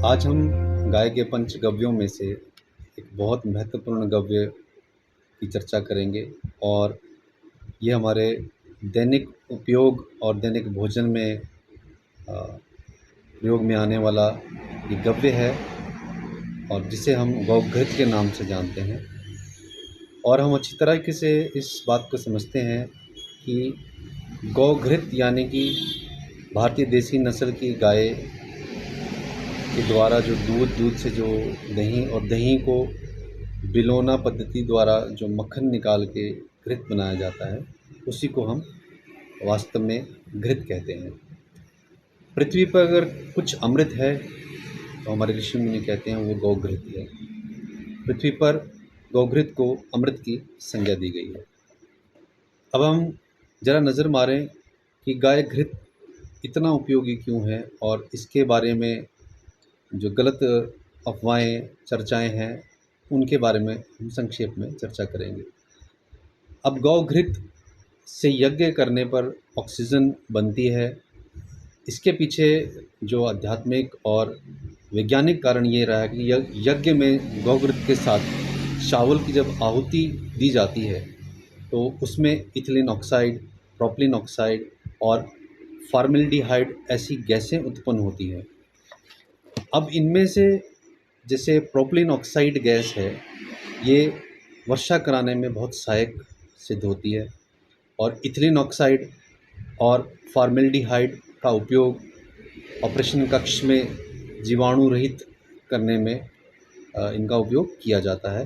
आज हम गाय के पंचगव्यों में से एक बहुत महत्वपूर्ण गव्य की चर्चा करेंगे और ये हमारे दैनिक उपयोग और दैनिक भोजन में प्रयोग में आने वाला ये गव्य है और जिसे हम गौघृत के नाम से जानते हैं। और हम अच्छी तरीके से इस बात को समझते हैं कि गौघृत यानी कि भारतीय देसी नस्ल की गाय के द्वारा जो दूध से जो दही और दही को बिलोना पद्धति द्वारा जो मक्खन निकाल के घृत बनाया जाता है, उसी को हम वास्तव में घृत कहते हैं। पृथ्वी पर अगर कुछ अमृत है तो हमारे ऋषि मुनि कहते हैं वो गौघृत है। पृथ्वी पर गौघृत को अमृत की संज्ञा दी गई है। अब हम ज़रा नज़र मारें कि गाय घृत इतना उपयोगी क्यों है और इसके बारे में जो गलत अफवाहें चर्चाएं हैं उनके बारे में हम संक्षेप में चर्चा करेंगे। अब गौघृत से यज्ञ करने पर ऑक्सीजन बनती है। इसके पीछे जो आध्यात्मिक और वैज्ञानिक कारण ये रहा है कि यज्ञ में गौघृत के साथ चावल की जब आहुति दी जाती है तो उसमें इथिलीन ऑक्साइड, प्रोपिलीन ऑक्साइड और फॉर्मेल्डिहाइड ऐसी गैसें उत्पन्न होती हैं। अब इनमें से जैसे प्रोपिलीन ऑक्साइड गैस है, ये वर्षा कराने में बहुत सहायक सिद्ध होती है और इथिलीन ऑक्साइड और फॉर्मेल्डिहाइड का उपयोग ऑपरेशन कक्ष में जीवाणु रहित करने में इनका उपयोग किया जाता है।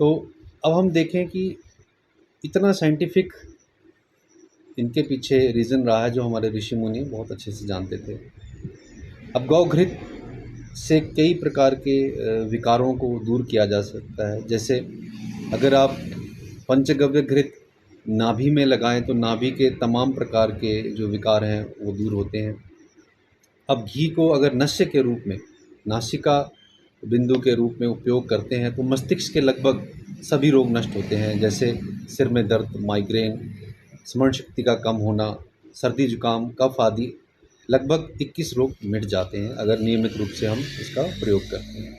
तो अब हम देखें कि इतना साइंटिफिक इनके पीछे रीज़न रहा है जो हमारे ऋषि मुनि बहुत अच्छे से जानते थे। अब गौघृत से कई प्रकार के विकारों को दूर किया जा सकता है। जैसे अगर आप पंचगव्य घृत नाभि में लगाएं तो नाभि के तमाम प्रकार के जो विकार हैं वो दूर होते हैं। अब घी को अगर नस्य के रूप में, नासिका बिंदु के रूप में उपयोग करते हैं तो मस्तिष्क के लगभग सभी रोग नष्ट होते हैं, जैसे सिर में दर्द, माइग्रेन, स्मरण शक्ति का कम होना, सर्दी जुकाम, कफ आदि लगभग 21 रोग मिट जाते हैं अगर नियमित रूप से हम इसका प्रयोग करते हैं।